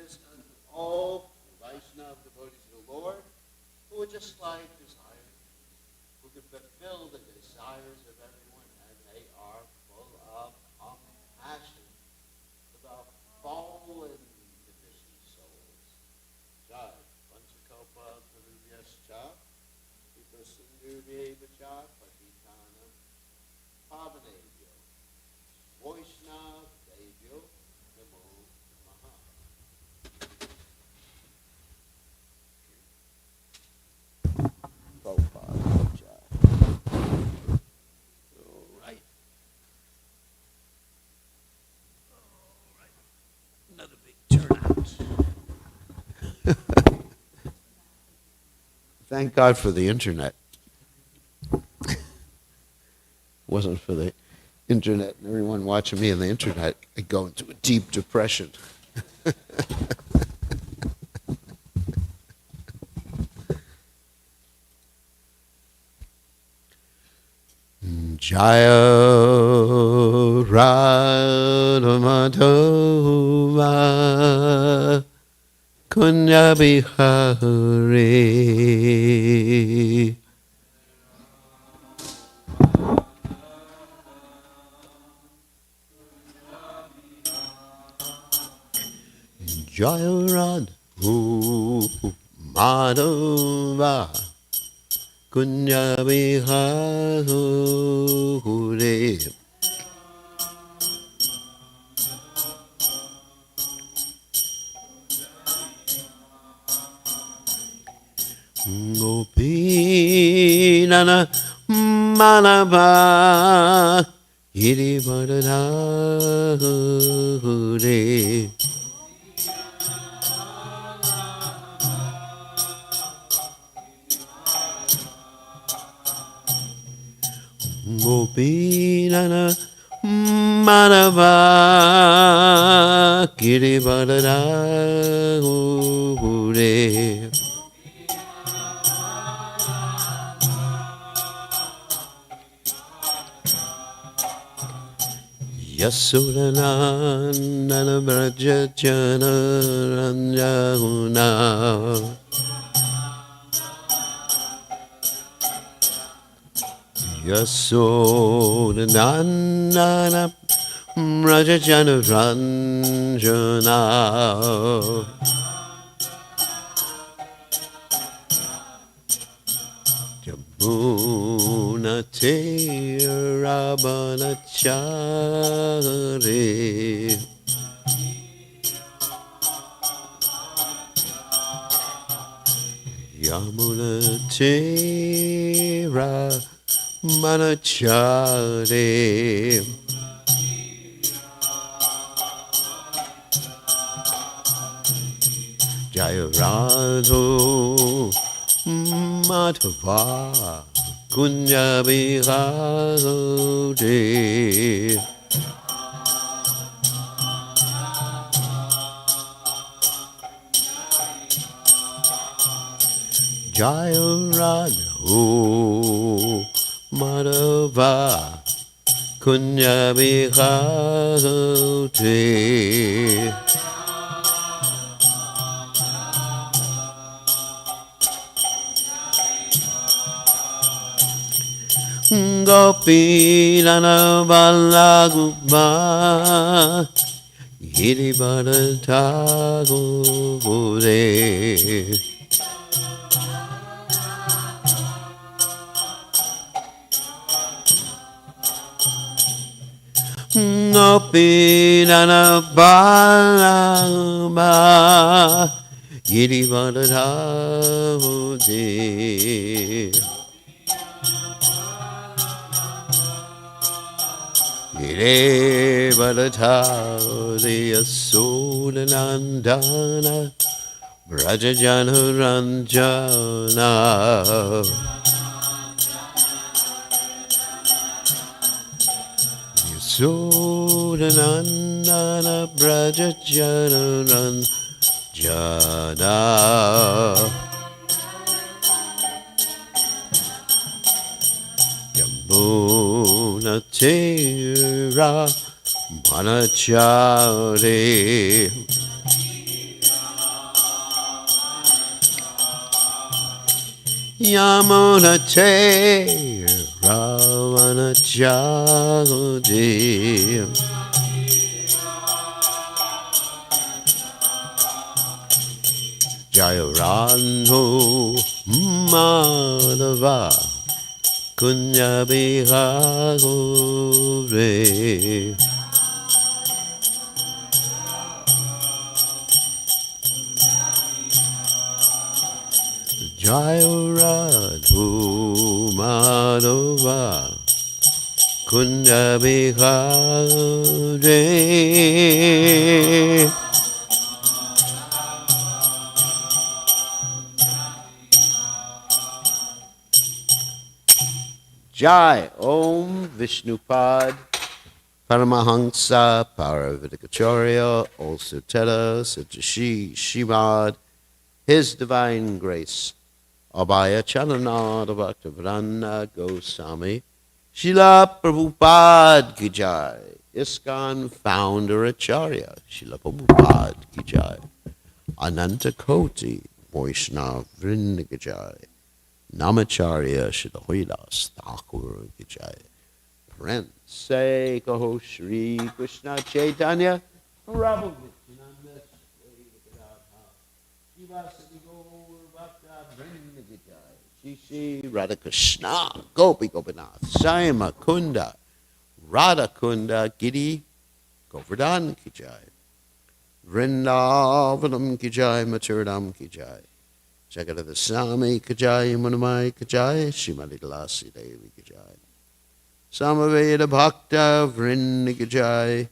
this unto all Vaishnava devotees of the Lord, who are just like desire, who can fulfill the desires of everyone, and they are full of compassion for the fallen conditioned souls. Jai, Panchakalpa Tarubhyascha, Vita Sindhuryeva Cha, Patitanam, Pavanebhyo, Vaishnava Devyo, Namo Namaha. Prabhupada, Jai. All right. Another big turnout. Thank God for the internet. Wasn't for the internet and everyone watching me on the internet, I'd go into a deep depression. Jaya Radha Madhava Kunya Bihari Jaya Radha Madhava Kunya Bihari Gopinana Manava Girivardhare Gopinana Manava Girivardhare Yasodanandana Brajajana Ranjana Yasodanandana Brajajana Ranjana Jabunate Rabanachare Yamunate Rabanachare Jaya Radho Madhava Kunya Bihari Jaya Radha Madhava Kunya Bihari Gopinana Balaguma Girivardhare Gopinana Balaguma Girivardhare Girivardhare Yasodanandana Brajajana Ranjana Yasodanandana Brajajana Ranjana Yamunate Manachare Yamuna te Ravana Jagadi Jaya Radho Madhava Kunya Bihagore Jaya Radho Madhava Kunya Bihagore Jai Om Vishnupad Paramahansa Paravidikacharya also Teta Satashi Shimad His Divine Grace Abhaya Chalanada Bhaktavrana Goswami Srila Prabhupada Ki Jai ISKCON Founder Acharya Srila Prabhupada Ki Jai Ananta Koti Vaishnava Vrinda Ki Jai Namacharya Srila Haridas Thakur Ki Jai Prince Say Kaho Shri Krishna Chaitanya Prabhu Nityananda Shivasati Gaur Bhakta Vrinda Ki Jai Shri Shri Radha Krishna Gopi Gopinath Saima Kunda Radha Kunda Giri Govardhan Ki Jai Vrindavanam Ki Jai Maturadam Ki Jai Jagadada Sami Ki Jai Munamai Ki Jai Shrimati Lasi Devi Ki Jai Samaveda Bhakta Vrinda Ki Jai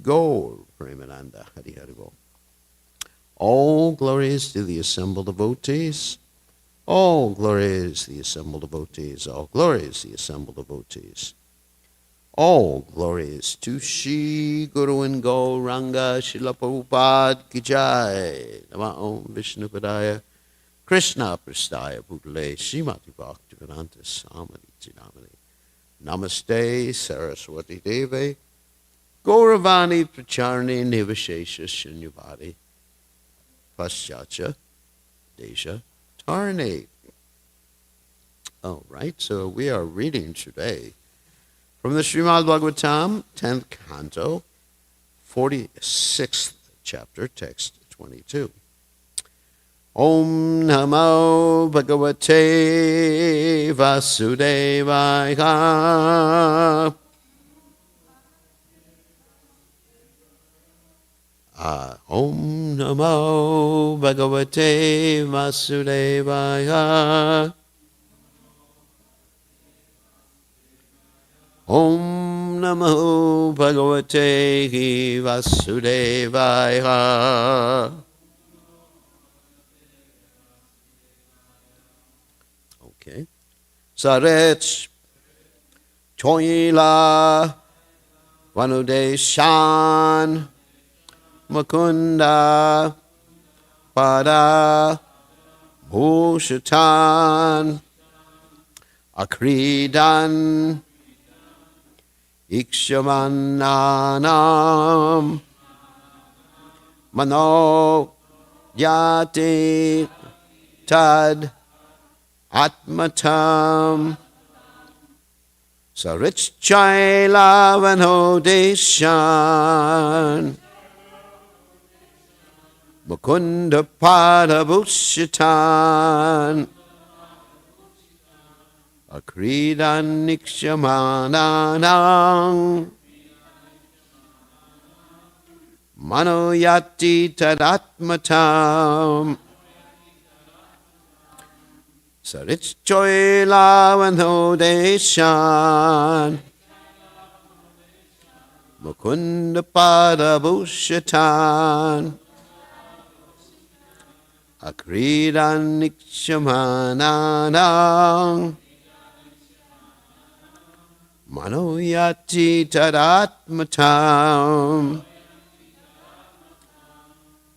Gaur Premananda Hari Hari Bol. All glories to the assembled devotees. All glories to the assembled devotees. All glories to the assembled devotees. All glories to Shri Guru and Gauranga Srila Prabhupada Ki Jai. Nama Om Vishnu Padaya Krishna Prastaya Bhutale Srimati Bhaktivedanta Swami Namani Namaste Saraswati Deve Gauravani Pracharni Nivashesha Shunyavadi Paschatya Desha Tarni. All right, so we are reading today from the Srimad Bhagavatam, 10th canto, 46th chapter, text 22. Om Namo Bhagavate Vasudevaya. Om Namo Bhagavate Vasudevaya. Om Namo Bhagavate Vasudevaya. Okay. Sarech Choila Vanudeshan Mukunda Pada Bhushatan Akridan Ikshamananam Mano Yati Tad Atmatam Sarich Chaila Vanodeshan Mukunda Padabhushitan Akridan Nikshamananang Manoyati Tadatmatam Sarich Choila Vanodeshan Mukunda Padabhushitan Akridan Nikshamananang Manoyati Tadatmatam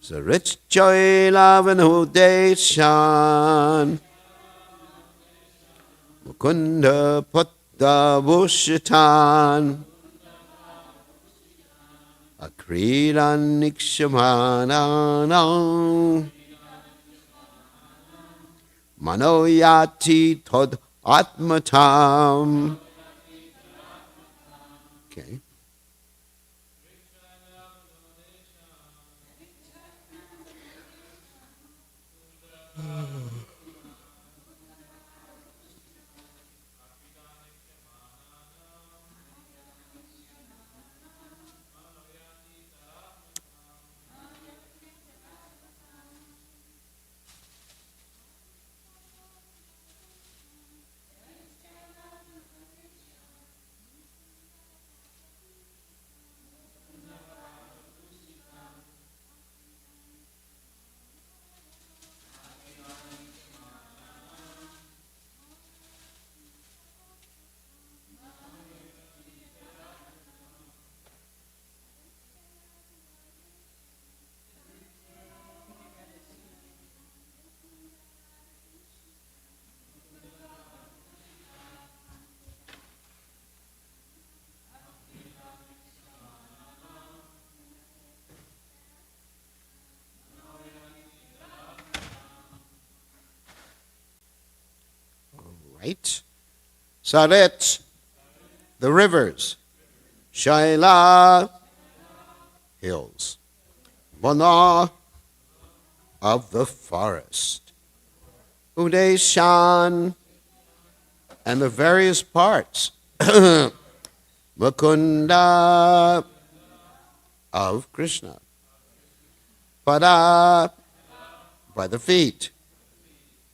Sarich Choila Vanodeshan Mukunda Padabhushitan Akridan Nikshamananang Manoyati Tod Atmatam. Okay. Right. Saret, the rivers. Shaila, hills. Bona, of the forest. Udeshan, and the various parts. Mukunda, of Krishna. Pada, by the feet.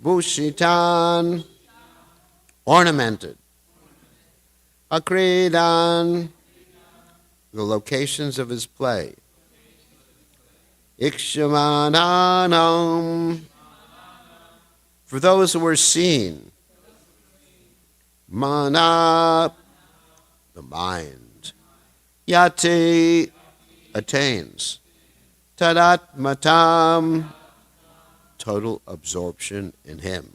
Bhushitan, ornamented. Akridan, the locations of his play. Ikshamananam, for those who were seen. Mana, the mind. Yati, attains. Tadat matam, total absorption in him.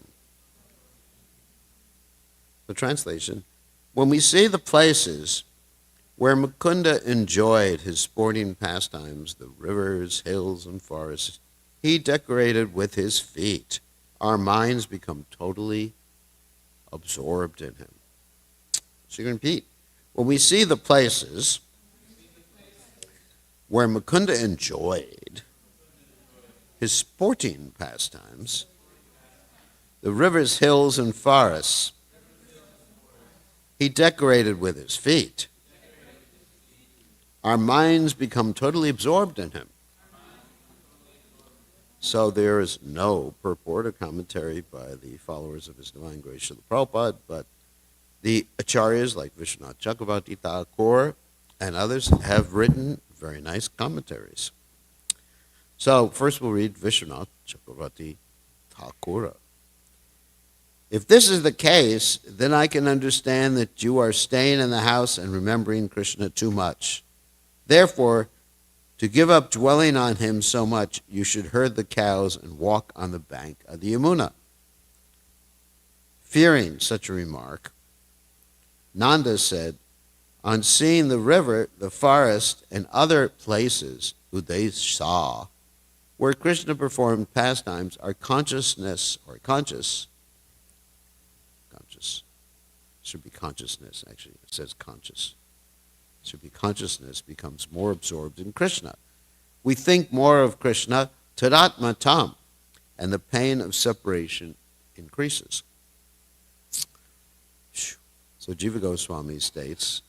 The translation, when we see the places where Mukunda enjoyed his sporting pastimes, the rivers, hills, and forests, he decorated with his feet. Our minds become totally absorbed in him. So you can repeat. When we see the places where Mukunda enjoyed his sporting pastimes, the rivers, hills, and forests, he decorated with his feet. Our minds become totally absorbed in him. So there is no purport or commentary by the followers of His Divine Grace Srila Prabhupada, but the acharyas like Vishwanath Chakravarti Thakur and others have written very nice commentaries. So first we'll read Vishwanath Chakravarti Thakur. If this is the case, then I can understand that you are staying in the house and remembering Krishna too much. Therefore, to give up dwelling on him so much, you should herd the cows and walk on the bank of the Yamuna. Fearing such a remark, Nanda said, on seeing the river, the forest, and other places who they saw, where Krishna performed pastimes, our consciousness, or conscious, should be consciousness, actually, it says conscious. Should be consciousness becomes more absorbed in Krishna. We think more of Krishna, tadatma tam, and the pain of separation increases. So Jiva Goswami states,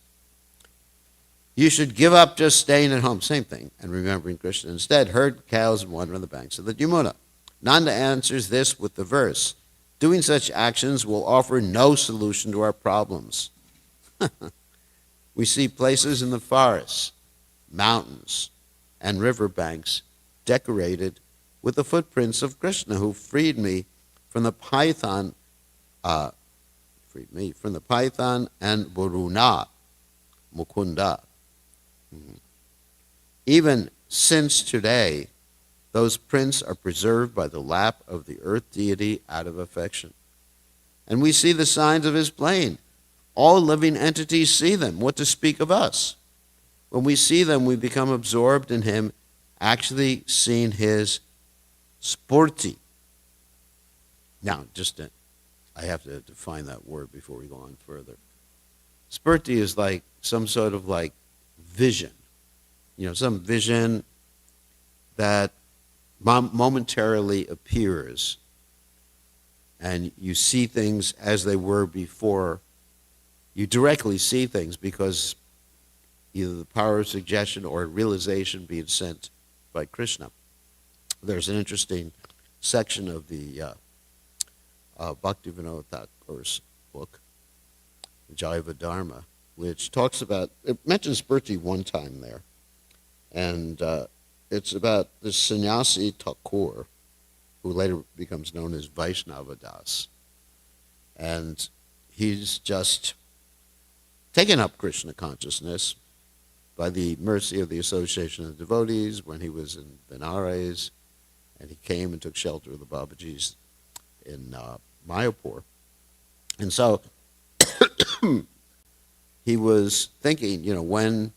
you should give up just staying at home, same thing, and remembering Krishna. Instead, herd cows and wander on the banks of the Yamuna. Nanda answers this with the verse, doing such actions will offer no solution to our problems. We see places in the forests, mountains, and riverbanks decorated with the footprints of Krishna, who freed me from the python, and Varuna, Mukunda. Even since today, those prints are preserved by the lap of the earth deity out of affection. And we see the signs of his playing. All living entities see them. What to speak of us? When we see them, we become absorbed in him, actually seeing his sporti. Now, I have to define that word before we go on further. Spurti is like some sort of like vision, some vision that momentarily appears, and you see things as they were before. You directly see things because either the power of suggestion or realization being sent by Krishna. There's an interesting section of the Bhaktivinoda Thakur's book, Jaiva Dharma, which talks about, it mentions Spurti one time there, and it's about this sannyasi Thakur, who later becomes known as Vaishnava Das, and he's just taken up Krishna consciousness by the mercy of the Association of Devotees when he was in Benares, and he came and took shelter of the Babajis in Mayapur. And so he was thinking, when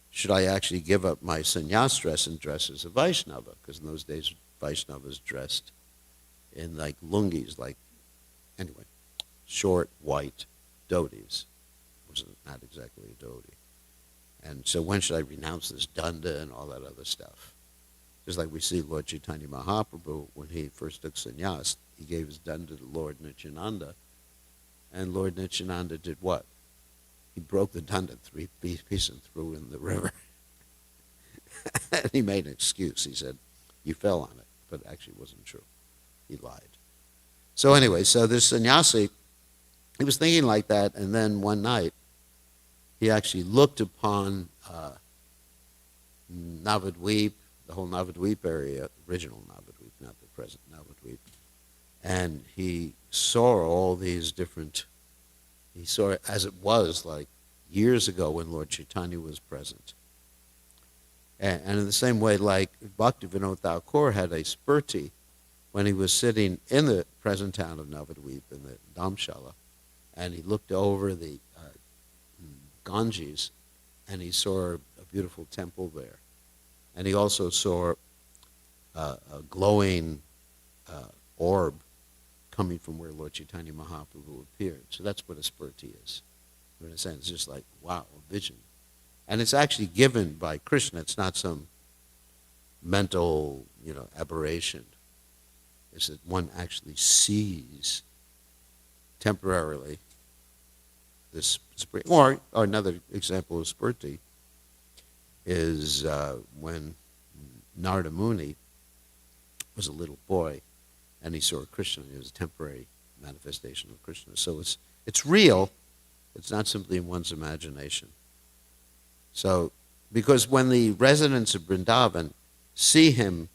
should I actually give up my sannyas dress and dress as a Vaishnava? Because in those days, Vaishnavas dressed in like lungis, short white dhotis. It was not exactly a dhoti. And so when should I renounce this danda and all that other stuff? Just like we see Lord Chaitanya Mahaprabhu, when he first took sannyas, he gave his danda to Lord Nityananda. And Lord Nityananda did what? He broke the danda in 3 pieces and threw it in the river. And he made an excuse. He said, you fell on it. But actually it wasn't true. He lied. So anyway, so this sannyasi, he was thinking like that, and then one night, he actually looked upon Navadvip, the whole Navadvip area, original Navadvip, not the present Navadvip, and he saw all these different, he saw it as it was like years ago when Lord Chaitanya was present. And in the same way, like Bhaktivinoda Thakur had a spurti when he was sitting in the present town of Navadvip in the Dhamshala, and he looked over the Ganges, and he saw a beautiful temple there. And he also saw a glowing orb coming from where Lord Chaitanya Mahaprabhu appeared. So that's what a spurti is. In a sense, it's just like, wow, a vision. And it's actually given by Krishna. It's not some mental, aberration. It's that one actually sees temporarily this spurti. Or another example of spurti is when Narada Muni was a little boy and he saw Krishna. It was a temporary manifestation of Krishna. So it's real. It's not simply in one's imagination. So, because when the residents of Vrindavan see him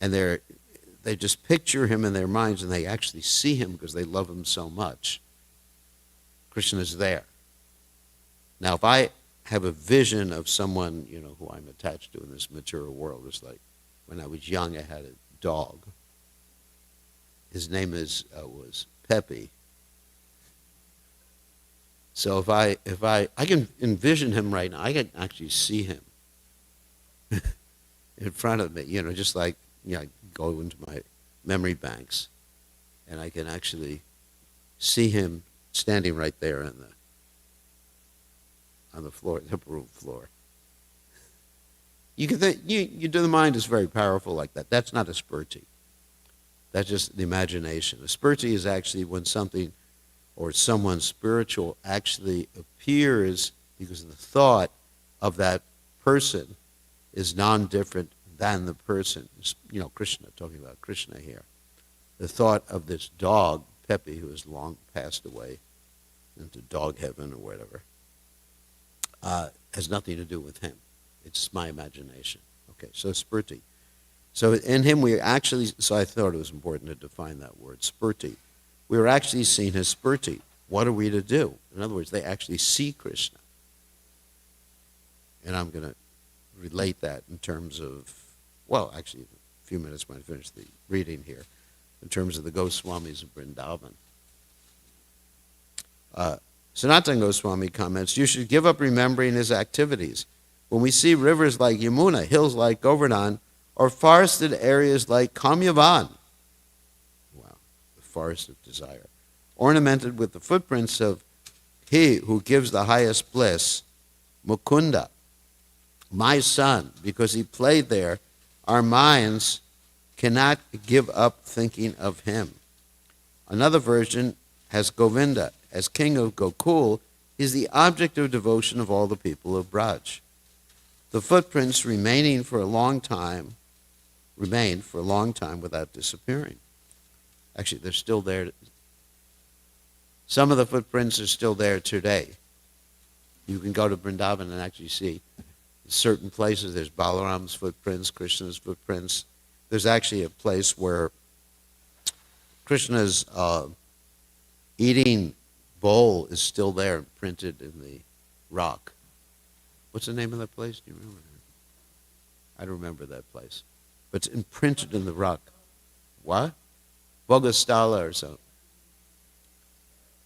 and they just picture him in their minds and they actually see him because they love him so much, Krishna is there. Now, if I have a vision of someone, who I'm attached to in this material world, it's like when I was young, I had a dog. His name was Pepe. So if I can envision him right now, I can actually see him in front of me, just like, I go into my memory banks and I can actually see him standing right there on the floor, the upper room floor. You can think, the mind is very powerful like that. That's not a spurti. That's just the imagination. A spurti is actually when something or someone spiritual actually appears because the thought of that person is non-different than the person. Krishna, talking about Krishna here. The thought of this dog, Pepe, who has long passed away into dog heaven or whatever, has nothing to do with him. It's my imagination. Okay, so spurti. So in him so I thought it was important to define that word, spurti. We were actually seeing his spurti. What are we to do? In other words, they actually see Krishna. And I'm going to relate that in terms of, actually, a few minutes when I finish the reading here, in terms of the Goswamis of Vrindavan. Sanatana Goswami comments, you should give up remembering his activities. When we see rivers like Yamuna, hills like Govardhan, or forested areas like Kamyavan, forest of desire. Ornamented with the footprints of he who gives the highest bliss, Mukunda, my son, because he played there, our minds cannot give up thinking of him. Another version has Govinda. As king of Gokul, he is the object of devotion of all the people of Braj. The footprints remained for a long time without disappearing. Actually, they're still there. Some of the footprints are still there today. You can go to Vrindavan and actually see certain places. There's Balaram's footprints, Krishna's footprints. There's actually a place where Krishna's eating bowl is still there, printed in the rock. What's the name of that place? Do you remember? I don't remember that place. But it's imprinted in the rock. What? Bogostala or something.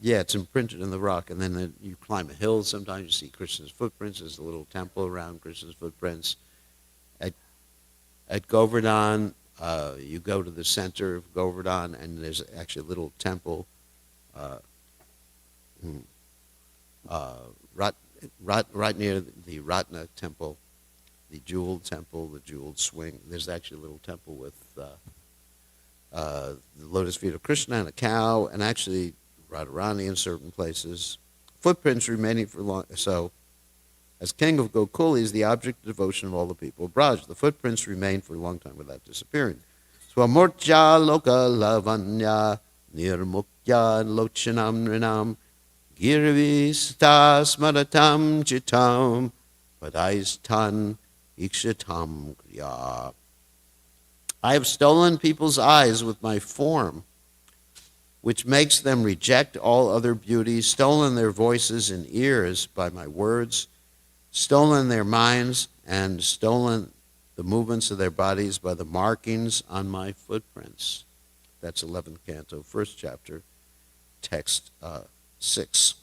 Yeah, it's imprinted in the rock. And then you climb a hill. Sometimes you see Krishna's footprints. There's a little temple around Krishna's footprints. At Govardhan, you go to the center of Govardhan, and there's actually a little temple. Right near the Ratna temple, the jeweled swing. There's actually a little temple with the lotus feet of Krishna and a cow, and actually Radharani in certain places. Footprints remaining for long. So, as king of Gokul, he is the object of devotion of all the people of Braj. The footprints remain for a long time without disappearing. Swamurtya loka lavanya nirmukya lochanam rinam girvistas maratam chitam padaistan ikshatam kriya. I have stolen people's eyes with my form, which makes them reject all other beauties, stolen their voices and ears by my words, stolen their minds, and stolen the movements of their bodies by the markings on my footprints. That's 11th canto, 1st chapter, text 6.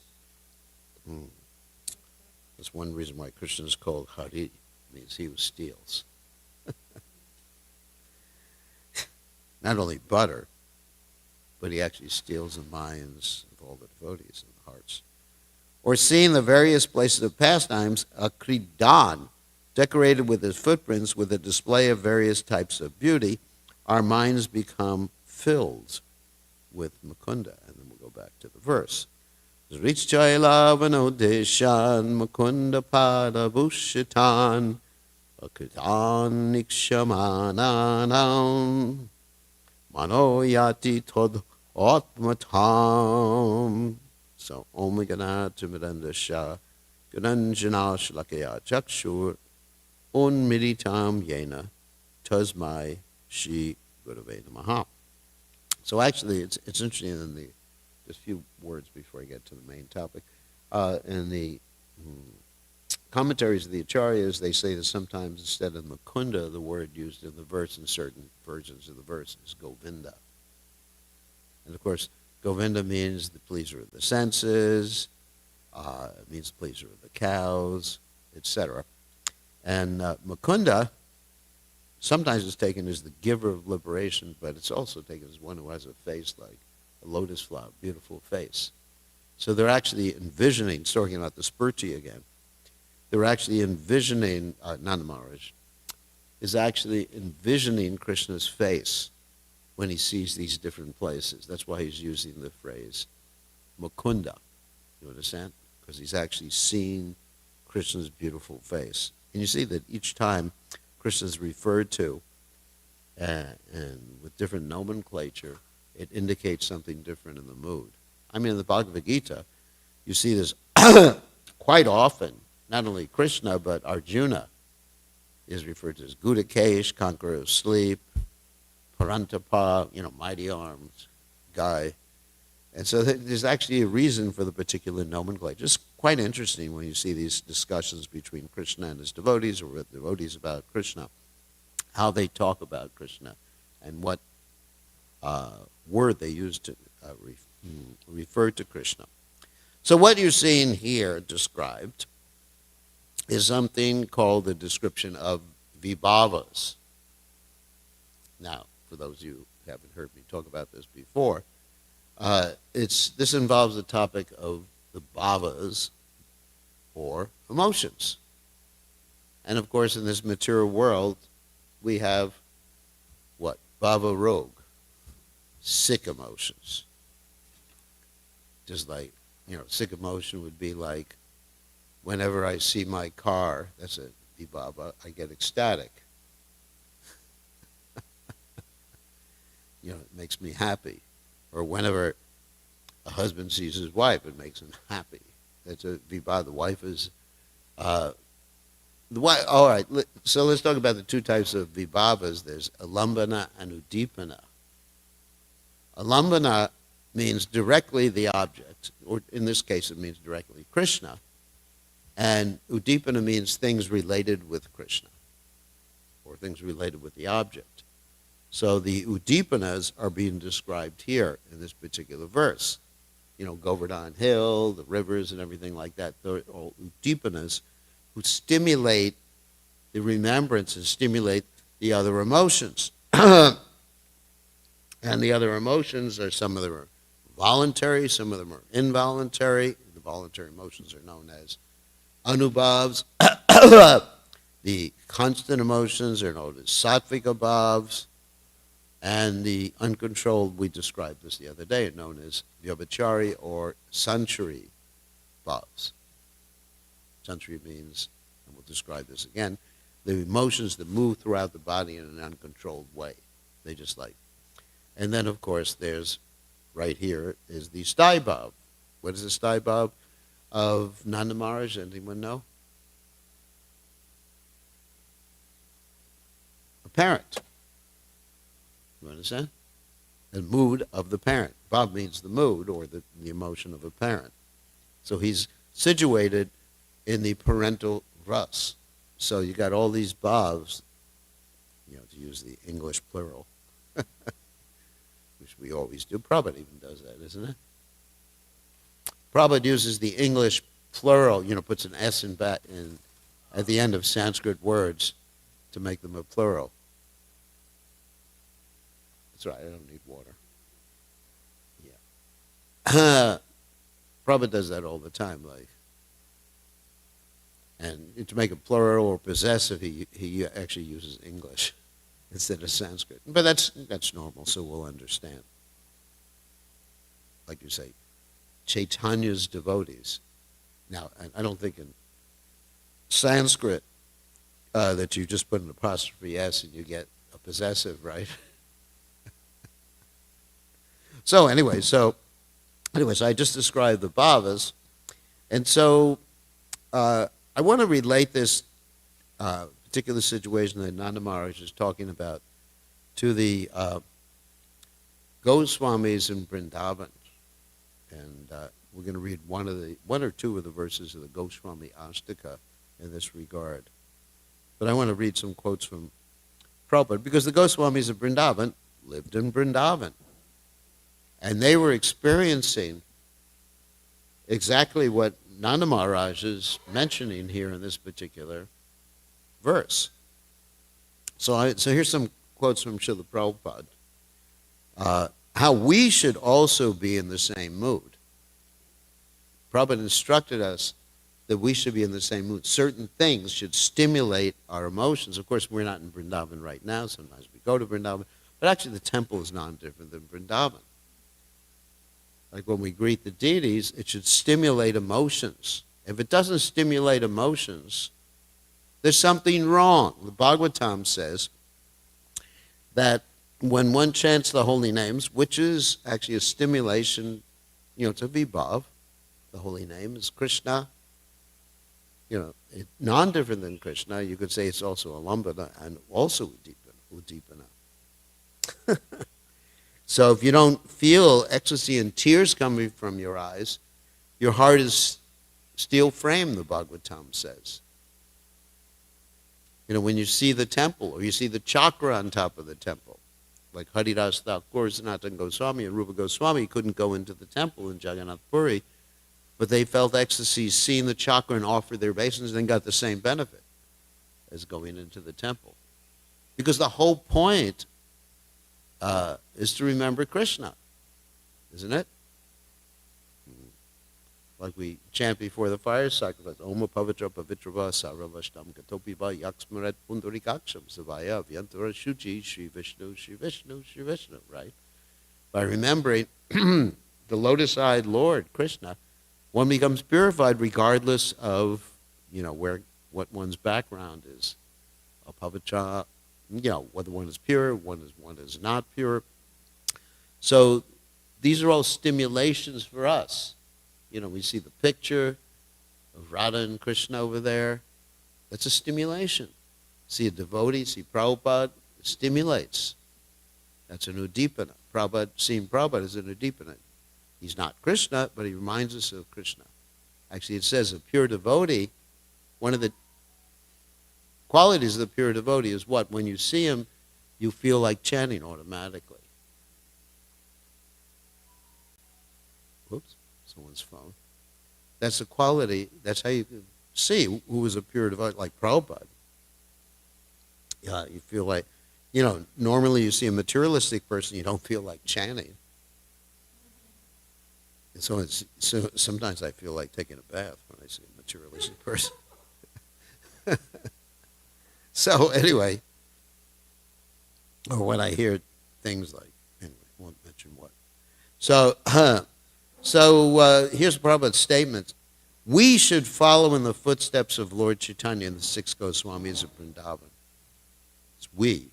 That's one reason why Krishna is called Hari, means he who steals. Not only butter, but he actually steals the minds of all the devotees and the hearts. Or seeing the various places of pastimes, a kridan, decorated with his footprints with a display of various types of beauty, our minds become filled with Mukunda. And then we'll go back to the verse. Zrichailavanodeshan Mukunda Padabhushitan Akritan Nikshamananam Manoyati Tod Atmatam. So, Om Ganata Mirandasha Gananjana Shlakaya Chakshur Unmiritam Yena Tasmai Shri Gurave Namaha. So actually, it's interesting in the, just a few words before I get to the main topic. In the commentaries of the Acharyas, they say that sometimes instead of Mukunda, the word used in the verse in certain versions of the verse is Govinda. And of course, Govinda means the pleaser of the senses, it means the pleaser of the cows, etc. And Mukunda sometimes is taken as the giver of liberation, but it's also taken as one who has a face like a lotus flower, beautiful face. So they're actually envisioning, talking about the Spurti again, they're actually envisioning, Nanda Maharaj is actually envisioning Krishna's face when he sees these different places. That's why he's using the phrase Mukunda. You understand? Because he's actually seeing Krishna's beautiful face. And you see that each time Krishna is referred to, and with different nomenclature, it indicates something different in the mood. I mean, in the Bhagavad Gita, you see this quite often. Not only Krishna, but Arjuna is referred to as Gudakesh, conqueror of sleep, Parantapa, mighty arms guy. And so there's actually a reason for the particular nomenclature. It's quite interesting when you see these discussions between Krishna and his devotees, or with devotees about Krishna, how they talk about Krishna and what word they use to refer to Krishna. So what you're seeing here described is something called the description of vibhavas. Now, for those of you who haven't heard me talk about this before, This involves the topic of the bhavas, or emotions. And of course, in this material world, we have what? Bhava rog, sick emotions. Just like, sick emotion would be like, whenever I see my car, that's a vibhava, I get ecstatic. It makes me happy. Or whenever a husband sees his wife, it makes him happy. That's a vibhava. The wife is, all right, so let's talk about the two types of vibhavas. There's alambana and udipana. Alambana means directly the object, or in this case it means directly Krishna. And udipana means things related with Krishna, or things related with the object. So the udipanas are being described here in this particular verse. Govardhan Hill, the rivers and everything like that, they're all udipanas who stimulate the remembrance and stimulate the other emotions. And the other emotions are, some of them are voluntary, some of them are involuntary. The voluntary emotions are known as anubhavs. The constant emotions are known as sattvika bhavs. And the uncontrolled, we described this the other day, are known as vyabhachari or sanchari bhavs. Sanchari means, and we'll describe this again, the emotions that move throughout the body in an uncontrolled way. They just like. And then, of course, there's, right here, is the sthai bhav. What is the sthai bhav of Nanda Maharaj? Anyone know? A parent. You understand? The mood of the parent. Bhav means the mood or the emotion of a parent. So he's situated in the parental ras. So you got all these bhavs, to use the English plural, which we always do. Prabhupada even does that, isn't it? Prabhupada uses the English plural, puts an S in at the end of Sanskrit words to make them a plural. That's right, I don't need water. Yeah. Prabhupada does that all the time, and to make a plural or possessive, he actually uses English instead of Sanskrit. But that's normal, so we'll understand. Like you say, Chaitanya's devotees. Now, I don't think in Sanskrit that you just put an apostrophe S and you get a possessive, right? So anyway, I just described the bhavas, and so I want to relate this particular situation that Nanda Maharaj is talking about to the Goswamis in Vrindavan, and we're going to read one or two of the verses of the Goswami Ashtaka in this regard. But I want to read some quotes from Prabhupada, because the Goswamis of Vrindavan lived in Vrindavan. And they were experiencing exactly what Nanda Maharaj is mentioning here in this particular verse. So here's some quotes from Srila Prabhupada. How we should also be in the same mood. Prabhupada instructed us that we should be in the same mood. Certain things should stimulate our emotions. Of course, we're not in Vrindavan right now. Sometimes we go to Vrindavan. But actually, the temple is non-different than Vrindavan. Like when we greet the deities, it should stimulate emotions. If it doesn't stimulate emotions, there's something wrong. The Bhagavatam says that when one chants the holy names, which is actually a stimulation, to vibhav, the holy name is Krishna, non-different than Krishna. You could say it's also alambana and also udipana. So if you don't feel ecstasy and tears coming from your eyes, your heart is steel frame, the Bhagavatam says. When you see the temple, or you see the chakra on top of the temple, like Haridas Thakur, Sanatana Goswami, and Rupa Goswami couldn't go into the temple in Jagannath Puri, but they felt ecstasy seeing the chakra and offered their obeisance, and then got the same benefit as going into the temple. Because the whole point is to remember Krishna. isn't it? Like we chant before the fire sacrifice, Oma Pavitra Pavitrava Saravashtam Katopiva Yaksmaret Pundurikaksham Savaya Vyantura Shuchi Shri Vishnu Shri Vishnu Shri Vishnu, right? By remembering the lotus-eyed Lord, Krishna, one becomes purified regardless of, what one's background is. A pavitra, whether one is pure, one is not pure. So these are all stimulations for us. We see the picture of Radha and Krishna over there. That's a stimulation. See a devotee, see Prabhupada, it stimulates. That's an udipana. Seeing Prabhupada is an udipana. He's not Krishna, but he reminds us of Krishna. Actually, it says a pure devotee, one of the qualities of the pure devotee is what? When you see him, you feel like chanting automatically. Whoops. Someone's phone. That's a quality, that's how you can see who is a pure devotee, like Prabhupada. Yeah, you feel like, normally you see a materialistic person, you don't feel like chanting. And so sometimes I feel like taking a bath when I see a materialistic person. So anyway, or when I hear things like, anyway, I won't mention what. So here's Prabhupada's statement. We should follow in the footsteps of Lord Chaitanya and the six Goswamis of Vrindavan. It's we.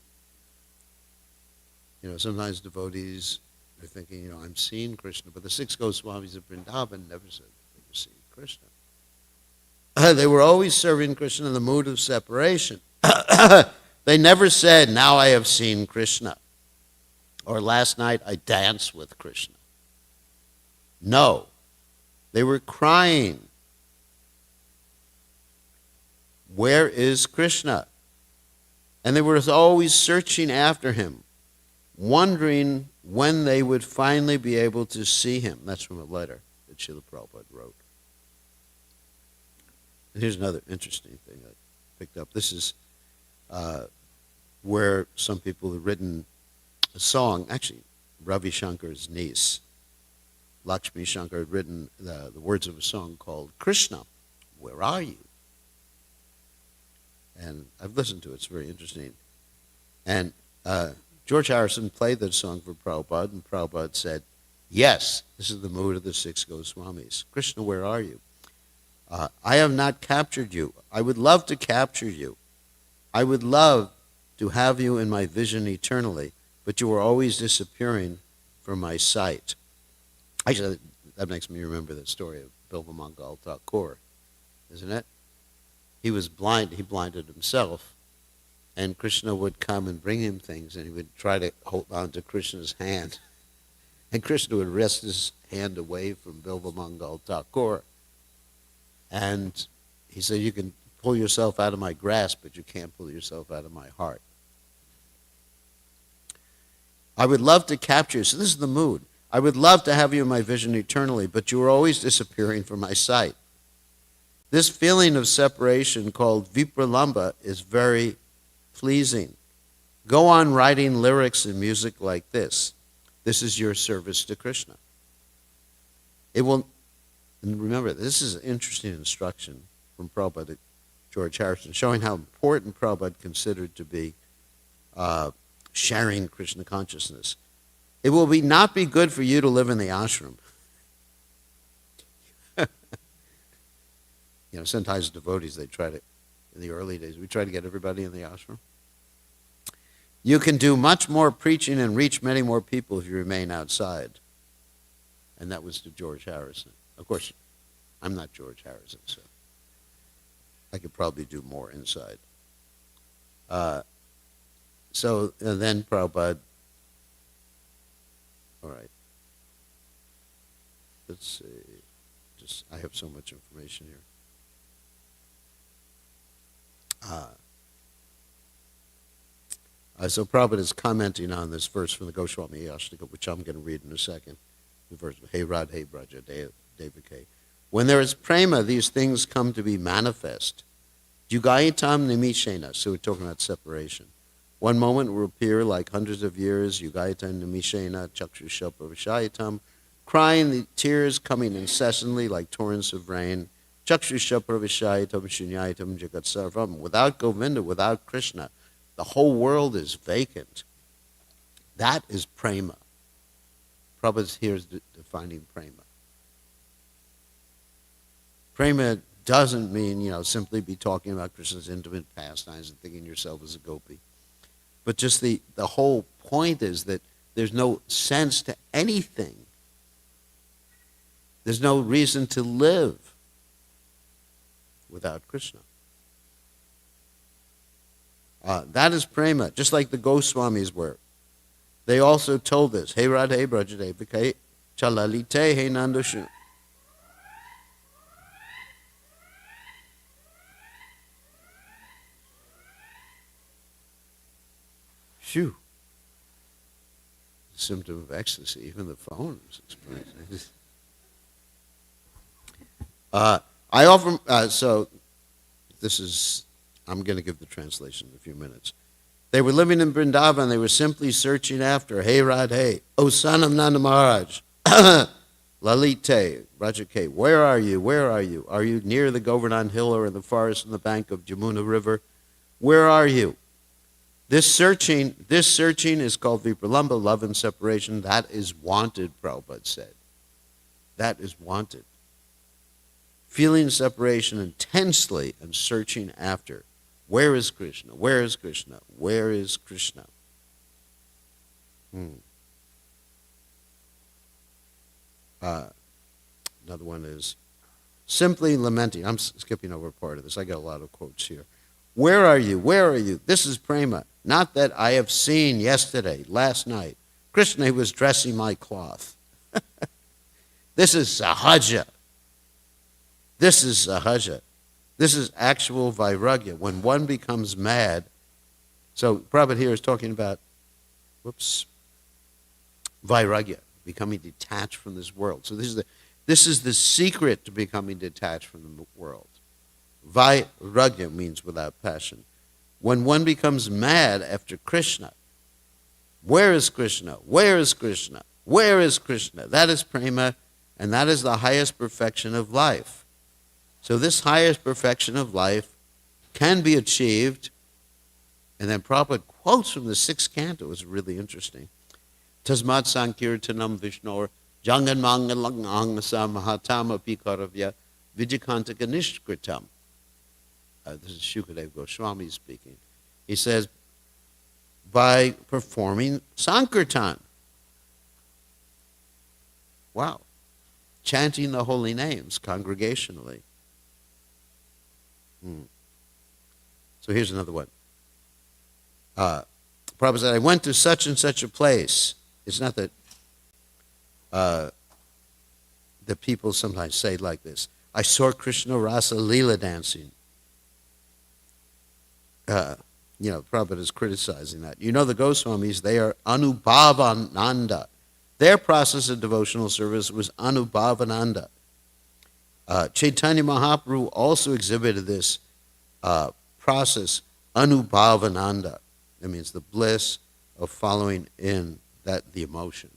Sometimes devotees are thinking, I'm seeing Krishna, but the six Goswamis of Vrindavan never said they were seeing Krishna. They were always serving Krishna in the mood of separation. They never said, now I have seen Krishna. Or last night I danced with Krishna. No, they were crying. Where is Krishna? And they were always searching after him, wondering when they would finally be able to see him. That's from a letter that Srila Prabhupada wrote. And here's another interesting thing I picked up. This is where some people have written a song, actually Ravi Shankar's niece, Lakshmi Shankar, had written the words of a song called Krishna, Where Are You? And I've listened to it. It's very interesting. And George Harrison played that song for Prabhupada, and Prabhupada said, yes, this is the mood of the six Goswamis. Krishna, where are you? I have not captured you. I would love to capture you. I would love to have you in my vision eternally, but you are always disappearing from my sight. Actually, that makes me remember the story of Bilvamangal Thakur, isn't it? He was blind. He blinded himself, and Krishna would come and bring him things, and he would try to hold on to Krishna's hand. And Krishna would wrest his hand away from Bilvamangal Thakur. And he said, you can pull yourself out of my grasp, but you can't pull yourself out of my heart. I would love to capture you. So this is the mood. I would love to have you in my vision eternally, but you are always disappearing from my sight. This feeling of separation called vipralamba is very pleasing. Go on writing lyrics and music like this. This is your service to Krishna. It will, and remember, this is an interesting instruction from Prabhupada to George Harrison, showing how important Prabhupada considered to be sharing Krishna consciousness. It will not be good for you to live in the ashram. Sometimes devotees, they try to, in the early days, we try to get everybody in the ashram. You can do much more preaching and reach many more people if you remain outside. And that was to George Harrison. Of course, I'm not George Harrison, so I could probably do more inside. So then Prabhupada, all right. Let's see. I have so much information here. So Prabhupada is commenting on this verse from the Goswami Yastika, which I'm going to read in a second. The verse, Hey Radhe Braja Devake. When there is prema, these things come to be manifest. Yugaitam nimishena. So we're talking about separation. One moment will appear like hundreds of years. Yugaitam nimishena chakshushalpa vishayatam. crying, the tears coming incessantly like torrents of rain. Chakshusha pravishaitam shunyaitam jagat sarvam. Without Govinda, without Krishna, the whole world is vacant. That is prema. Prabhupada here is defining prema. Prema doesn't mean, simply be talking about Krishna's intimate pastimes and thinking yourself as a gopi. But just the whole point is that there's no sense to anything. There's no reason to live without Krishna. That is prema, just like the Goswamis were. They also told us, Hey Radhe Brajade Bhikhe Chalalite Hey Nandashu. Phew. Symptom of ecstasy. Even the phone is experiencing. I often, so this is, I'm going to give the translation in a few minutes. They were living in Vrindavan. They were simply searching after, Hey Radhe, O son of Nanda Maharaj, Lalite, Rajake, where are you? Where are you? Are you near the Govardhan Hill or in the forest on the bank of Jamuna River? Where are you? This searching is called Vipralamba, love and separation. That is wanted, Prabhupada said. That is wanted. Feeling separation intensely and searching after. Where is Krishna? Where is Krishna? Where is Krishna? Another one is simply lamenting. I'm skipping over part of this. I got a lot of quotes here. Where are you? Where are you? This is prema. Not that I have seen yesterday, last night. Krishna was dressing my cloth. This is sahaja. This is sahaja. This is actual vairagya. When one becomes mad, so Prabhupada here is talking about, vairagya, becoming detached from this world. So this is the secret to becoming detached from the world. Vairagya means without passion. When one becomes mad after Krishna, where is Krishna? Where is Krishna? Where is Krishna? That is prema, and that is the highest perfection of life. So this highest perfection of life can be achieved, and then Prabhupada quotes from the 6th canto. It's really interesting. Tasmat sankirtanam vishnor jangan mangalang angasa mahatama pikaravya vijikantaka nishkritam. This is Shukadeva Goswami speaking. He says, by performing Sankirtan. Wow. Chanting the holy names congregationally. So here's another one. Prabhupada said, I went to such and such a place. It's not that the people sometimes say it like this. I saw Krishna Rasa Leela dancing. Prabhupada is criticizing that. The Goswamis, they are Anubhavananda. Their process of devotional service was Anubhavananda. Chaitanya Mahaprabhu also exhibited this process, Anubhavananda. That means the bliss of following in the emotion,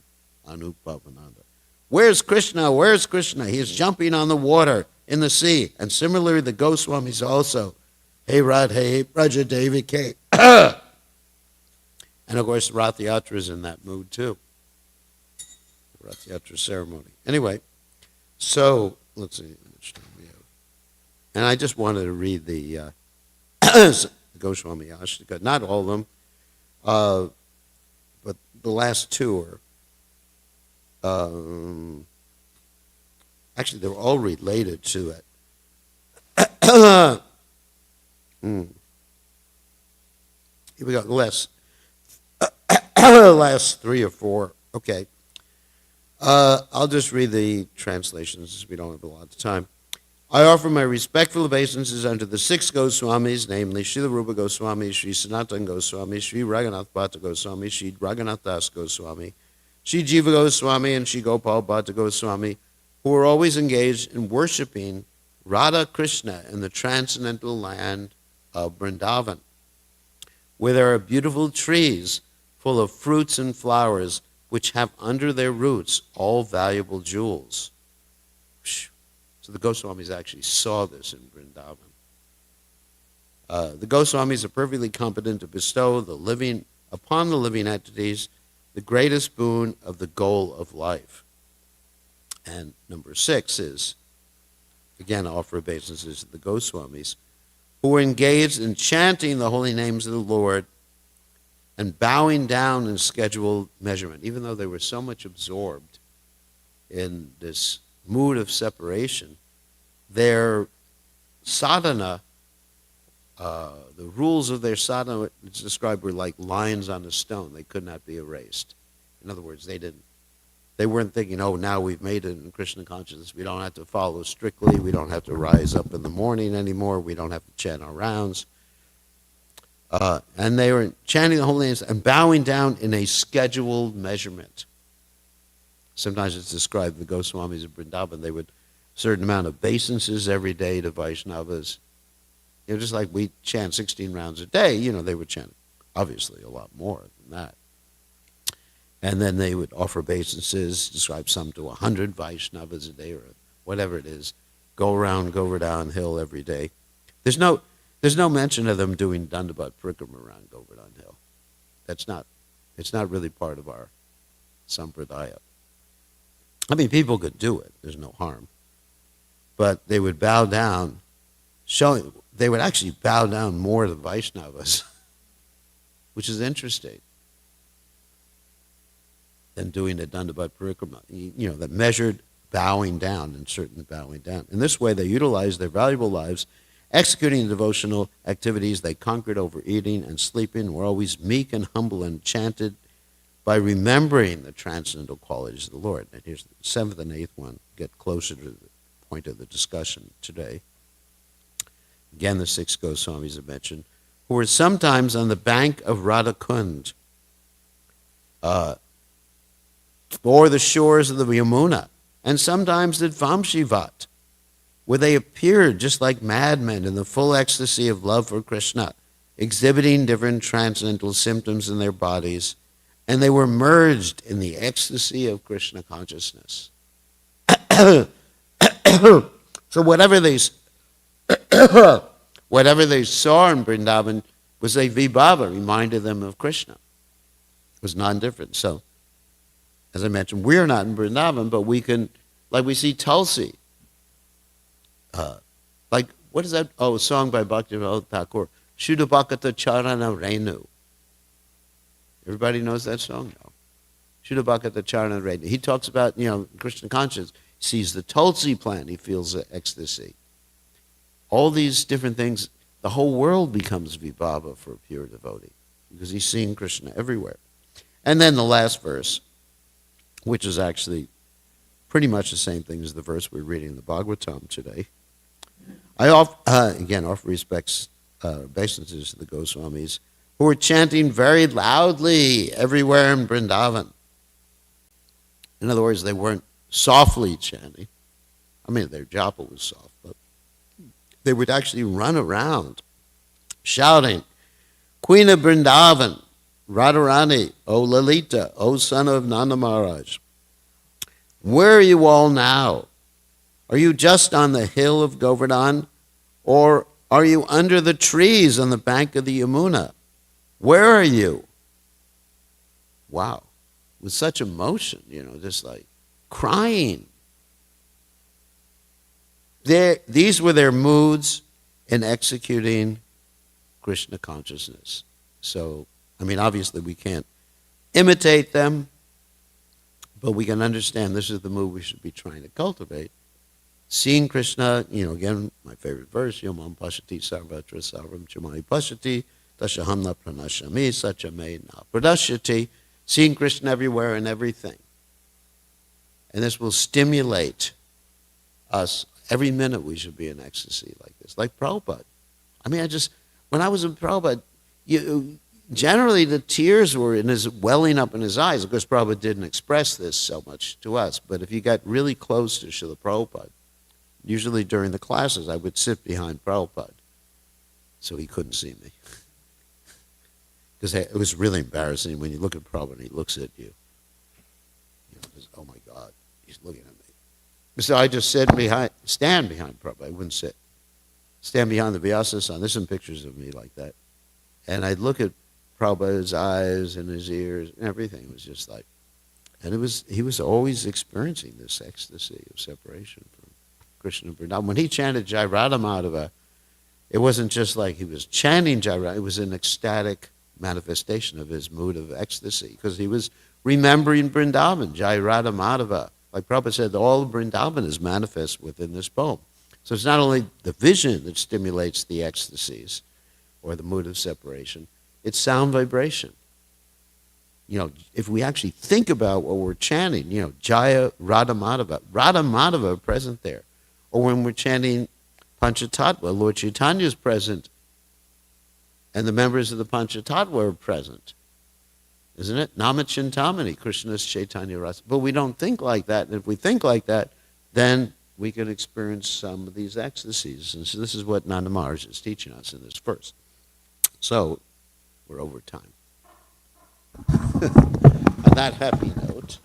Anubhavananda. Where's Krishna? Where's Krishna? He is jumping on the water in the sea. And similarly, the Goswamis also. Hey Radhe, Braja Devike. And of course, Rath Yatra is in that mood too. Rath Yatra ceremony. Anyway, so let's see how much time we have. And I just wanted to read the Goswami Ashtaka, not all of them, but the last two are, actually they're all related to it. Here we go, the last 3 or 4. Okay. I'll just read the translations as we don't have a lot of time. I offer my respectful obeisances unto the 6 Goswamis, namely Srila Rupa Goswami, Sri Sanatana Goswami, Sri Raghunath Bhatta Goswami, Sri Raghunath Das Goswami, Sri Jiva Goswami, and Sri Gopal Bhatta Goswami, who are always engaged in worshiping Radha Krishna in the transcendental land of Vrindavan, where there are beautiful trees full of fruits and flowers which have under their roots all valuable jewels. So the Goswamis actually saw this in Vrindavan. The Goswamis are perfectly competent to bestow upon the living entities the greatest boon of the goal of life. And number 6 is, again, offer obeisances to the Goswamis, who were engaged in chanting the holy names of the Lord and bowing down in scheduled measurement, even though they were so much absorbed in this mood of separation. Their sadhana, the rules of their sadhana, it's described, were like lines on a stone. They could not be erased. In other words, they weren't thinking, oh, now we've made it in Krishna consciousness. We don't have to follow strictly. We don't have to rise up in the morning anymore. We don't have to chant our rounds. And they were chanting the holy names and bowing down in a scheduled measurement. Sometimes it's described, the Goswamis of Vrindavan, they would a certain amount of obeisances every day to Vaishnavas. Just like we chant 16 rounds a day, they would chant obviously a lot more than that. And then they would offer obeisances, describe some to 100 Vaishnavas a day or whatever it is, go around Govardhan Hill every day. There's no mention of them doing Dandavat Parikrama around Govardhan Hill. It's not really part of our sampradaya. I mean, people could do it. There's no harm. But they would bow down, they would actually bow down more than Vaishnavas, which is interesting, than doing a Dandavat Parikrama, that measured bowing down and certain bowing down. In this way, they utilized their valuable lives, executing devotional activities. They conquered over eating and sleeping, were always meek and humble and chanted by remembering the transcendental qualities of the Lord. And here's the 7th and 8th one, get closer to the point of the discussion today. Again, the 6 Goswamis are mentioned, who were sometimes on the bank of Radhakund, or the shores of the Yamuna, and sometimes at Vamshivat, where they appeared just like madmen in the full ecstasy of love for Krishna, exhibiting different transcendental symptoms in their bodies, and they were merged in the ecstasy of Krishna consciousness. So whatever they saw in Vrindavan was a vibhava, reminded them of Krishna. It was non-different. So, as I mentioned, we're not in Vrindavan, but we can, like we see Tulsi. Like, what is that? Oh, a song by Bhaktivinoda Thakur. Shudabhakata Charana Renu. Everybody knows that song now. Shudabhakata Charana Renu. He talks about, Krishna consciousness. He sees the Tulsi plant. He feels the ecstasy. All these different things, the whole world becomes vibhava for a pure devotee because he's seeing Krishna everywhere. And then the last verse, which is actually pretty much the same thing as the verse we're reading in the Bhagavatam today. I offer respects, obeisances to the Goswamis, who were chanting very loudly everywhere in Vrindavan. In other words, they weren't softly chanting. I mean, their japa was soft, but they would actually run around shouting, Queen of Vrindavan, Radharani, O Lalita, O son of Nanda Maharaj, where are you all now? Are you just on the hill of Govardhan, or are you under the trees on the bank of the Yamuna? Where are you? Wow. With such emotion, just like crying. These were their moods in executing Krishna consciousness. So, obviously we can't imitate them, but we can understand this is the mood we should be trying to cultivate. Seeing Krishna, again, my favorite verse, Yomam Pashati Sarvatra Sarvam Chamai Pashati Tashahamna Pranashami Sachame Na Pradashyati. Seeing Krishna everywhere and everything. And this will stimulate us. Every minute we should be in ecstasy like this. Like Prabhupada. When I was in Prabhupada, generally the tears were welling up in his eyes. Of course, Prabhupada didn't express this so much to us. But if you got really close to Srila Prabhupada, usually during the classes, I would sit behind Prabhupada so he couldn't see me. Because it was really embarrassing when you look at Prabhupada and he looks at you. because, oh my God, he's looking at me. So I just stand behind Prabhupada. I wouldn't sit. Stand behind the Vyasasana. There's some pictures of me like that. And I'd look at Prabhupada's eyes and his ears and everything. It was just like, and he was always experiencing this ecstasy of separation from Krishna Vrindavan. When he chanted Jai Radha Madhava, it wasn't just like he was chanting Jai Radha, it was an ecstatic manifestation of his mood of ecstasy, because he was remembering Vrindavan, Jai Radha Madhava. Like Prabhupada said, all of Vrindavan is manifest within this poem. So it's not only the vision that stimulates the ecstasies or the mood of separation, it's sound vibration. If we actually think about what we're chanting, Jaya Radha Madhava present there. Or when we're chanting Panchatattva, Lord Chaitanya is present, and the members of the Panchatattva are present. Isn't it? Nama Chintamani, Krishna's Chaitanya Rasa. But we don't think like that. And if we think like that, then we can experience some of these ecstasies. And so this is what Nanda Maharaj is teaching us in this verse. So, we're over time. On that happy note,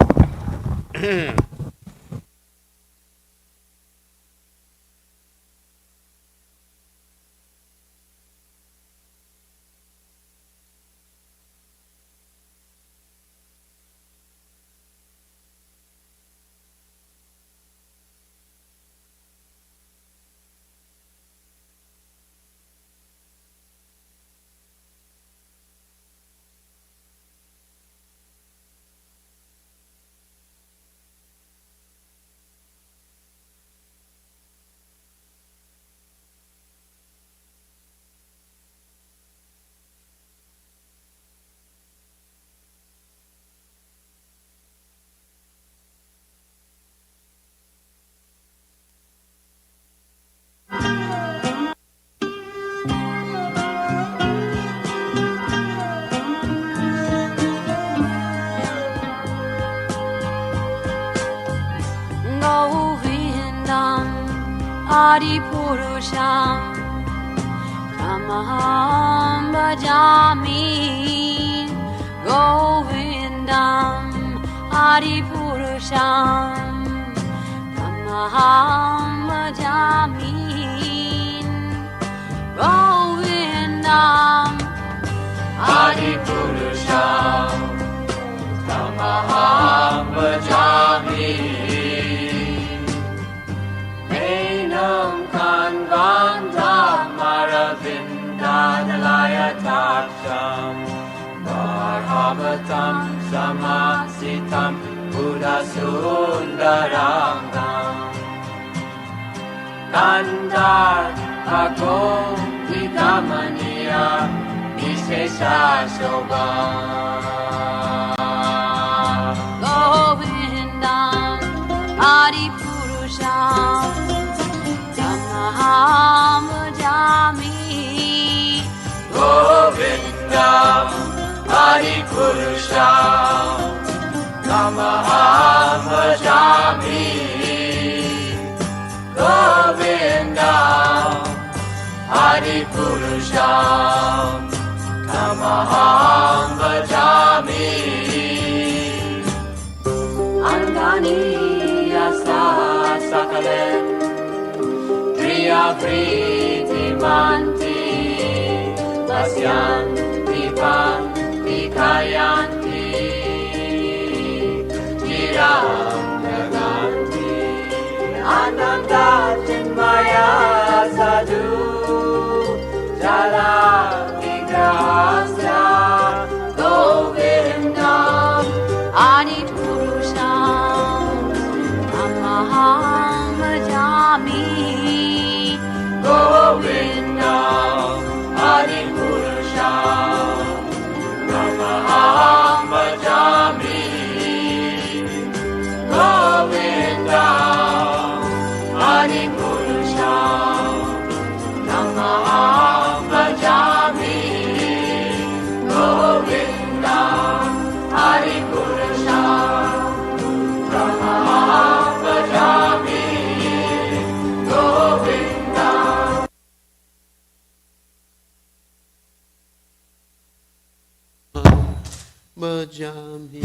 Adipurusham Tamaham Bhajami Govindam Adipurusham Tamaham Bhajami Govindam Adipurusham Tamaham Bhajami Kanvandam Maravindanalayatasham Varhavatam Samasitam Buddhasundarangam Kandar Agom Vidamaniya Vishesha Shobha Govindam Adipurusham Tamaham Bhajami Govindam Adipurusham Tamaham Bhajami Govindam Adipurusham Tamaham Bhajami Angani Yasa Sakalen Priti Manti Vasyanti Panti Kayanti Giram Naganti Ananda Chinmaya Sadhu Jala Vigrahasya Govindam Adipurusham Tamaham Bhajami Govindam Adipurusham Tamaham Bhajami Govindam Adipurusham Tamaham Bhajami Govindam Adipurusham Tamaham Bhajami Govindam Bhajami.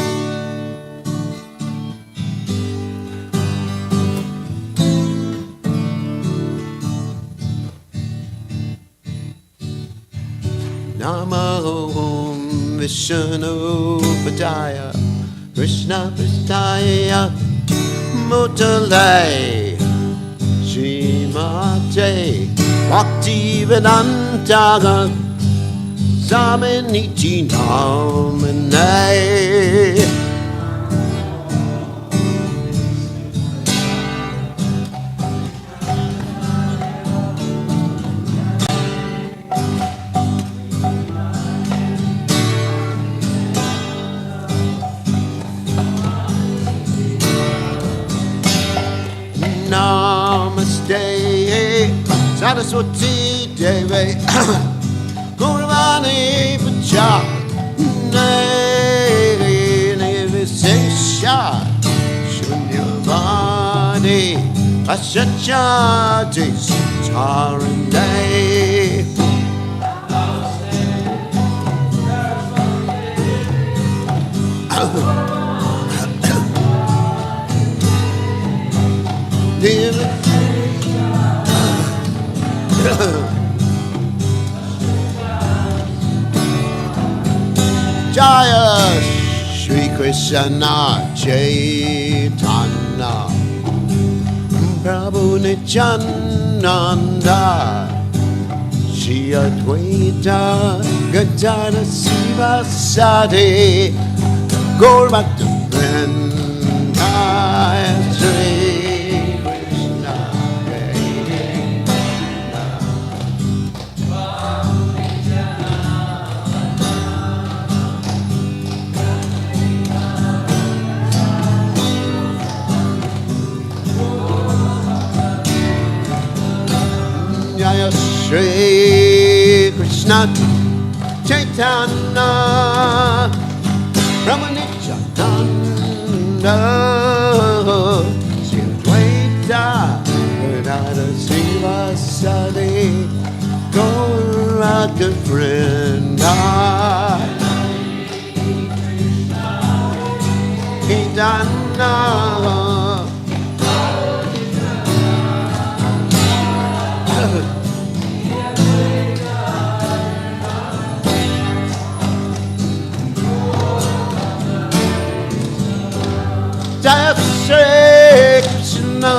Vishnu Padaya, Krishna Padaya, Mutale, Shrimate, Bhaktivedanta, Samaniti Namane. Namaste, Saraswati Devi, Gurvani Pacha, Nevisesha, Shunyavani, Ashachati, Tarande. Jaya Shri Krishna Chaitanya Prabhu Nityananda Shri Advaita Gadara Sivasadi Gaur Bhakta Vrinda Shri Jaya Shri Krishna Chaitanya Prabhu Nityananda Shri Advaita Gadara Sivasadi Gaur Vrinda Chaitanya Jaya Shri Krishna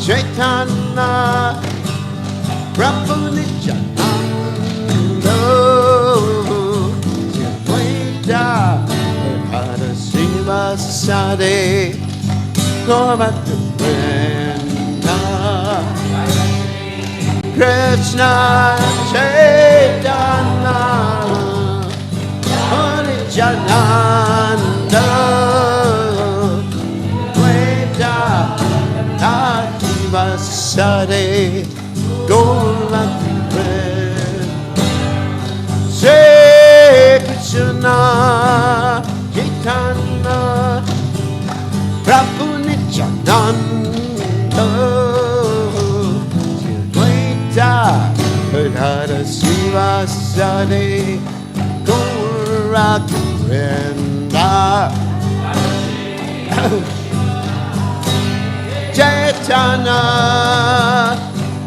Chaitanya Prabhu Nityananda Shri Advaita Gadara Sivasadi Gaur Vrinda Krishna Chaitanya Nityananda Vasade Golakre Shri Krishna Chaitanya Prabhu Nityananda Shri Advaita Gadara Sivasade Gaur Vrinda Chaitanya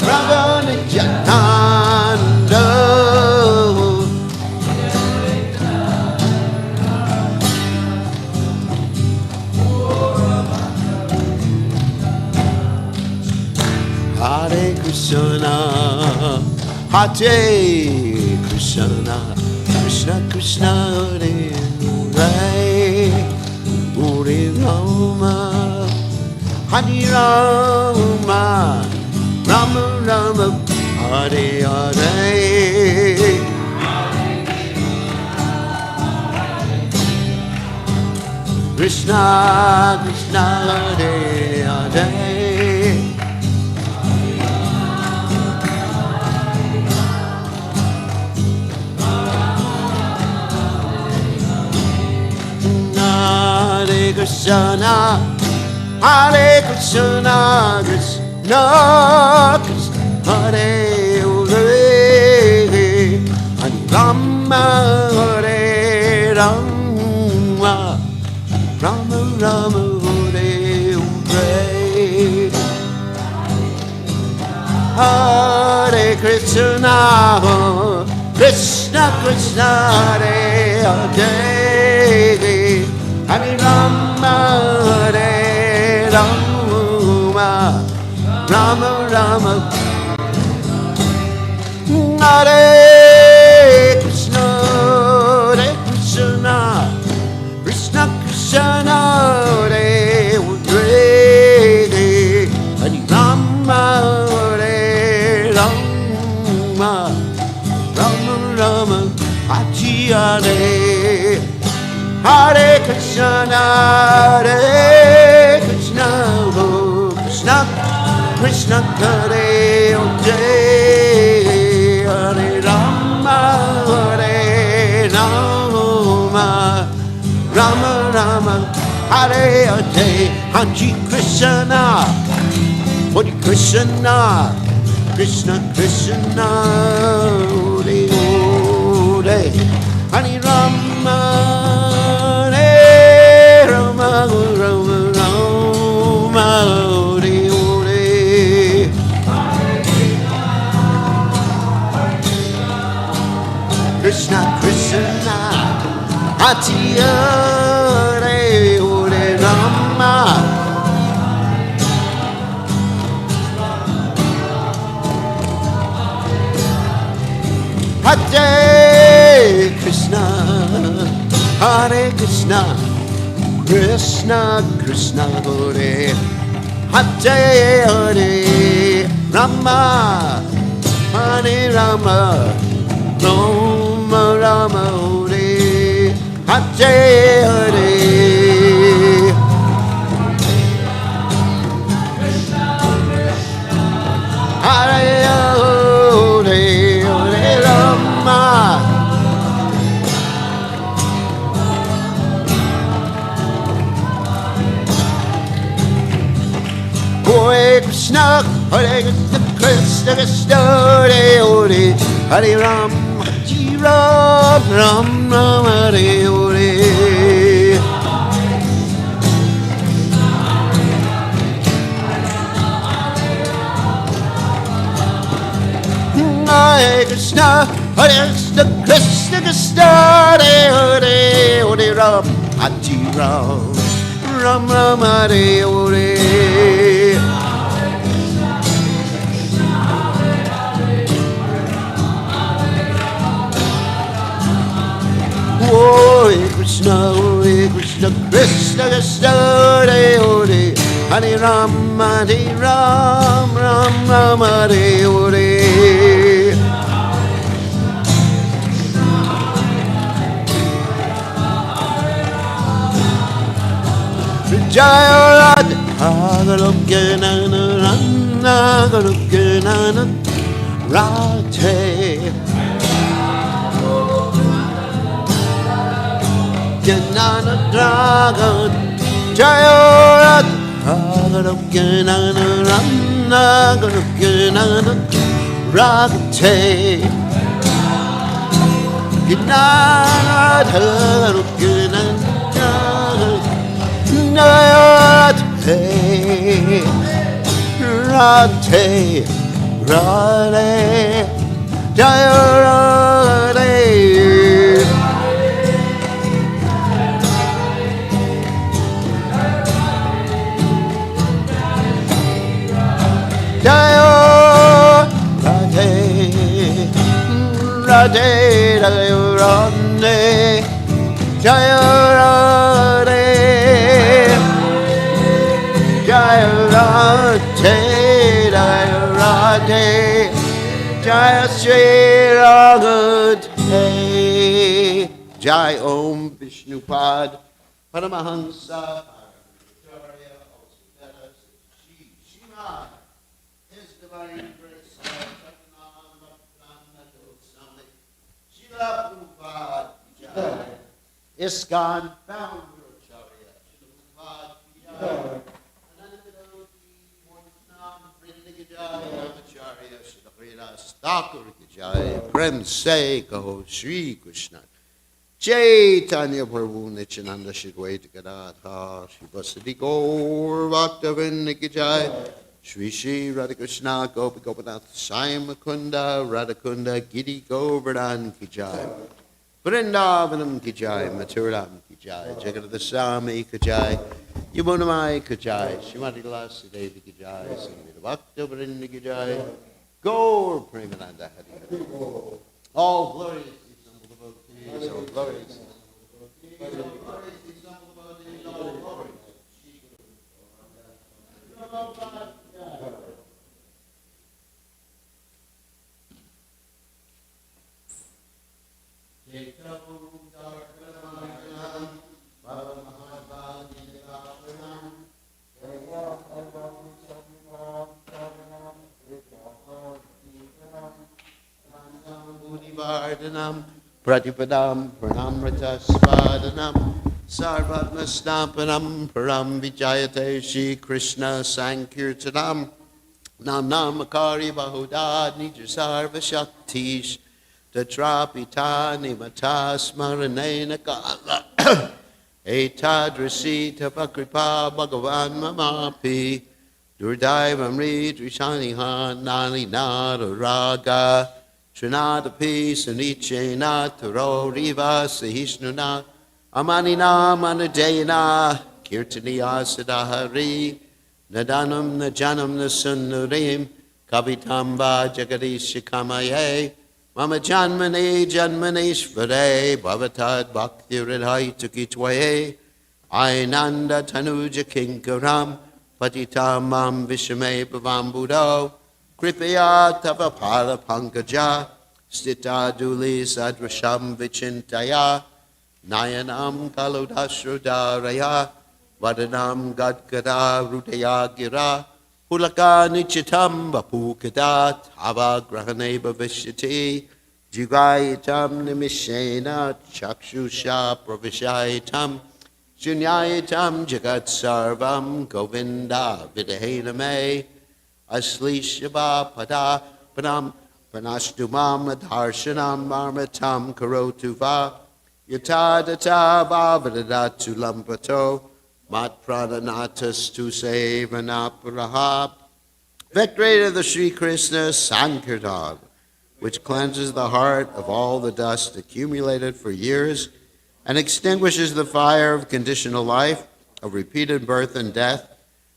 Prabhu Nityananda Hare Krishna Hare Krishna Krishna Krishna Hare Hare Hare Rama Hare Rama, Rama Rama, Hare Hare. Krishna, Krishna, Hare Hare. Hare Krishna. Hare Krishna, Krishna Krishna, Hare Hare, Hare Rama, Hare Rama, Rama Rama, Hare Hare. Hare Krishna, Krishna Krishna Hare Hare Hare Rama Hare Rama Rama Rama Hare Krishna Hare Krishna Krishna Krishna Hare Hare Hare Rama Hare Rama Rama Rama Haji Hare Hare Krishna Hare Krishna Krishna Krishna Hare Hare Hare Rama Hare Rama Rama Rama Hare Hare Haji Krishna Hare Krishna Krishna Krishna Hare Hare Hare Rama Hare Rama Rama Rama Hare Hare Krishna Krishna Hare Hare Hare Rama Hare Krishna, Hare Krishna, Krishna Krishna Hare Hare Hare Rama, Hare Rama, Rama Rama Hare Hare Hare Hare Krishna, Hare Krishna, Krishna Krishna, Hare Hare, Hare Ram, Hare Ram, Ram Ram, Hare Hare. Hare Krishna, Hare Krishna, Krishna Krishna, Hare Hare, Hare Ram, Hare Ram, Ram Ram, Hare Hare. Hare Krishna, Krishna Krishna, Hare Hare, Hare Ram, Ram Ram, Hare Hare. Jaya Radha, Goloka Nana, Goloka Nana, Radhe. Nana Dragon, Jaya Radha, Goloka Nana, Goloka Nana, Radhe. Nana Goloka Nana, Radhe, Radhe, Radhe, Jaya Radhe. Jaya Radhe, Radhe, Radhe, Radhe, Jaya Radhe, Jaya Radhe, Jaya Radhe, Jaya Shri Radhe. Jai Om Vishnupad Paramahansa Victoria Osudata Shima. His Divine Grace Satnam Bhaktananda Goswami Shila Prabhupada Jai ISKCON Founder Acharya Shila Prabhupada Jai Anandadevi Mohanam Vrindaga Jai Acharya Shila Kridas Thakur Jai Prem Se Kaho Shri Krishna Chaitanya Prabhu Nityananda Shri Advaita Gadadhar Shri Vasadi Gaur Bhakta Vrindaga Jai Shri Shri Radhakrishna Gopi Gopinath Sai Mukunda Radhakunda Giri Govardhan Ki Jai. Vrindavanam Ki Jai, Mathuram Ki Jai, Jagadada Swami Ki Jai, Yamunamai Ki Jai, Srimati Lasi Devi Ki Jai, Samvita Bhakta Vrinda Ki Jai, Gaur Premananda Hari. All glorious example devotees, all glorious Vardhanam, Pratipadam, Pranamrita Svadanam, Sarvatma Stampanam, Param Vijayate, Shri Krishna Sankirtanam, Nam Namakari Bahudad, Nija Sarva Shaktish, Tatrapitani Matas Maranena Kala, Etadrasi Tapakripa Bhagavan Mamapi, Durdaivam Drishanihan Nani Nada Raga, Trinadapi Sanichena Taro Riva Sahishnuna Amanina Manadayana Kirtaniya Sadahari Nadanam Najanam Nasunurim Kavitamba Jagadishikamaye Mama Janmane Janmaneshvare Bhavatad Bhakti Ridhai Tukitwaye Ainanda Tanuja Kinkaram Patitamam Vishame Bhavambudo Kripaya Tavapala Pankaja Stita Duli Sadrasham Vichintaya Nayanam Kaludashrudaraya Vadanam Gadgada Rudaya Gira Pulaka Nichitam Vapukadat Hava Grahaneba Vishyati Jugayitam Nimishena Chakshusha Pravishaitam Shunyayitam Jagat Sarvam Govinda Vidahename Aslishabha Pada Panam Panastumam Adharshanam Marmatam Karotuva Yatadata Bhavadatu Lampato Mat Pradanatas Tu Sevanapurahab. Victory of the Sri Krishna Sankirtan, which cleanses the heart of all the dust accumulated for years and extinguishes the fire of conditional life, of repeated birth and death.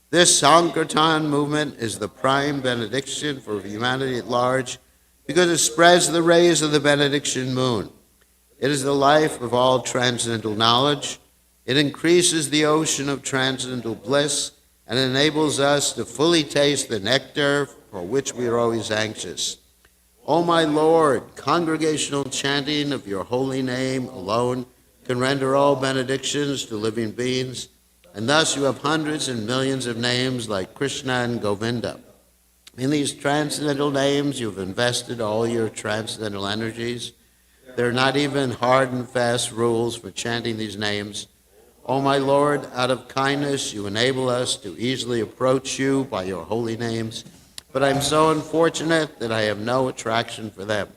This Sankirtan movement is the prime benediction for humanity at large because it spreads the rays of the benediction moon. It is the life of all transcendental knowledge. It increases the ocean of transcendental bliss and enables us to fully taste the nectar for which we are always anxious. O my Lord, congregational chanting of your holy name alone can render all benedictions to living beings, and thus you have hundreds and millions of names like Krishna and Govinda. In these transcendental names, you've invested all your transcendental energies. There are not even hard and fast rules for chanting these names. O my Lord, out of kindness, you enable us to easily approach you by your holy names, but I'm so unfortunate that I have no attraction for them.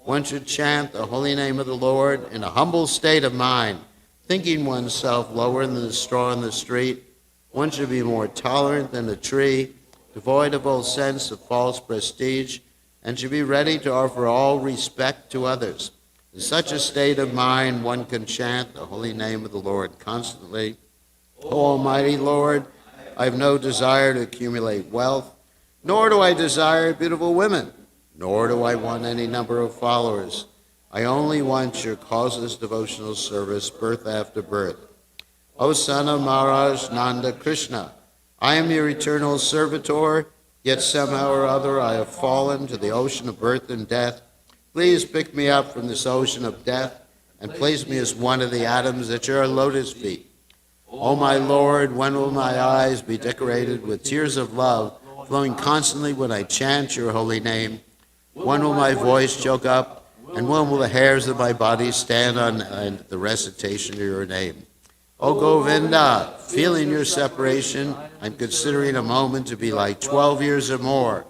One should chant the holy name of the Lord in a humble state of mind, thinking oneself lower than the straw in the street. One should be more tolerant than a tree, devoid of all sense of false prestige, and should be ready to offer all respect to others. In such a state of mind, one can chant the holy name of the Lord constantly. O Almighty Lord, I have no desire to accumulate wealth, nor do I desire beautiful women, nor do I want any number of followers. I only want your causeless devotional service, birth after birth. O son of Maharaj Nanda Krishna, I am your eternal servitor, yet somehow or other I have fallen to the ocean of birth and death. Please pick me up from this ocean of death and place me as one of the atoms at your lotus feet. O my Lord, when will my eyes be decorated with tears of love, flowing constantly when I chant your holy name? When will my voice choke up? And when will the hairs of my body stand on the recitation of your name? O Govinda, feeling your separation, I'm considering a moment to be like 12 years or more,